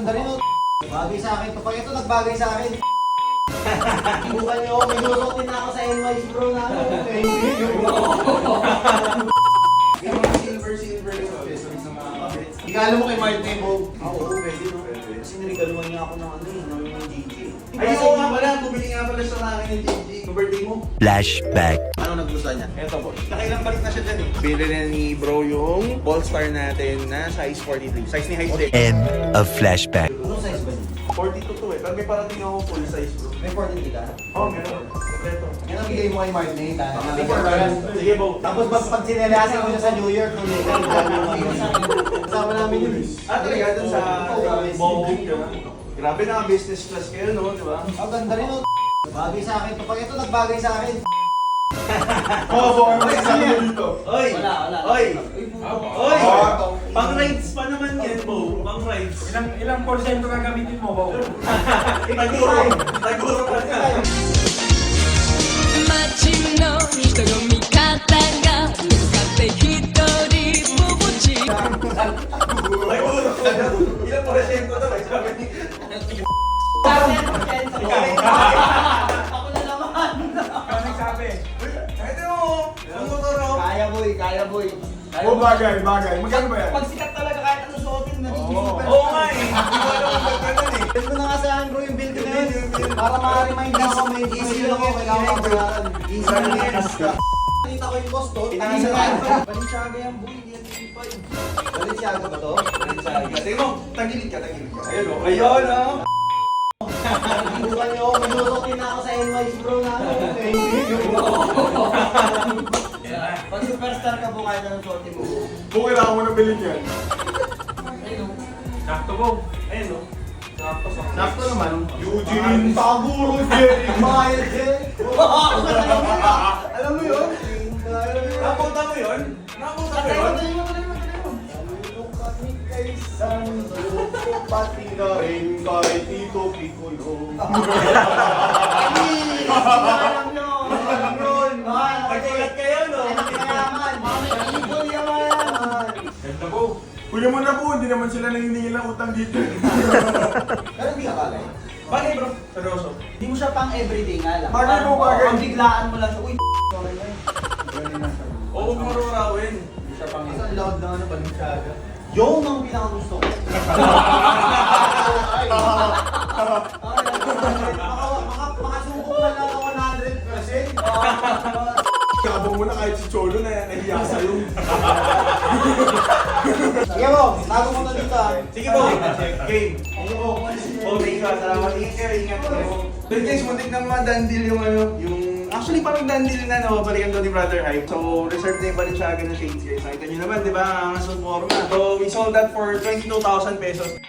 ganda rin o. Bagay sa akin. Kapag ito nagbagay sa akin. Bukan nyo, may lusok din ako sa NYC bro na ano. Yung mga silver yung accessories ng mga kabits. Regalo mo kay Martin mo. Oo, pwede no. Kasi niregaluhan niya ako ng ano eh, ng DJ. Ay, oo nga pala. Bumili nga pala siya sa akin ng JJ. Sa birthday mo. Flashback. Ano nagustuhan niya? Eto boss. Nakailang balik na siya dyan eh. Bili na ni bro yung Ballstar natin na size 43. Size ni Hyde. End of flashback. Anong size ba niya? 42 to eh. Pero may parating ako full size bro. May 40 ka? Oh, meron. Kompleto. Yan ang bigay mo kay Martin. Sige bro. Tapos pag sinelasin ko siya sa New York, kung kasama namin yun. Talaga dun sa Bohong yun. Grabe na business class kayo no, di ba? Ang ganda rin o. Bagay sa akin. Kapag ito nagbagay sa akin. Oo, baka mo kasama mo dito. Oy! Wala. Oy! Oy! Pang rides pa naman yan, Bo. Pang rides. Ilang porsyento gagamitin mo, Bo? Taguro pa ka. 街の人の味方が向かって一人ぼっち Taguro pa ka. Ilang porsyento daw, eh, sabi ni... Ako na naman. Ikaw nagsabi. Ito mo! Ang motor oh. Kaya boy. Oh, bagay. Magkano ba yan? Pag sikat talaga kahit ano suotin, nagigisipan. Oo nga eh. Hindi ko alam kung gagawin eh. Send mo na nga sa akin bro yung bill ko na yun. Para ma-remind na ako, may easy lang ako, kailangan ko bayaran. Easy lang yan. Nakita ko yung boss to, Inaasa ka. Balenciaga yan boy, hindi yan 55. Balenciaga ba to? Tingnan mo, tagilid ka. Ayun o. Ayun o. Bukan nyo, may lusok din ako sa NYC bro na ano. Pag superstar ka po kahit anong suotin mo. Kung kailangan mo na bilhin yan. Sakto Bo. Ayun o. Sakto naman. Eugene Taguro, Jerry Mayer, Alam mo yun? Napunta mo yun? Napunta mo yun? Pati na rin kay Tito Piccolo. Alam nyo, alam yun. Pagkulat kayo no? Mayaman, ibon yung mayaman. Ganda po. Kuya mo na po, hindi naman sila nanginingil ng utang dito. Pero hindi ka bagay. Bagay bro. Seryoso. Hindi mo siya pang everyday nga lang. Bagay mo, Parang, bagay. Ang biglaan mo lang siya, uy, Oo, marurawin. isang loud na ano, Balenciaga. Yung ang pinakagusto ko. Makasubok na lang ako 100%. Kabang mo na kahit si Cholo na nahiya sa'yo. Sige mo, tago mo na dito ah. Sige po. Game. Oh, thank you. Salamat. Ingat kayo. So guys, muntik na ma-dandil yung ano, actually parang dandil na balikan doon ni Brother Hype. So, reserve na yung Balenciaga na shades guys. Nakita nyo naman, di ba? Ang suit forma. So, we sold that for 22,000 pesos.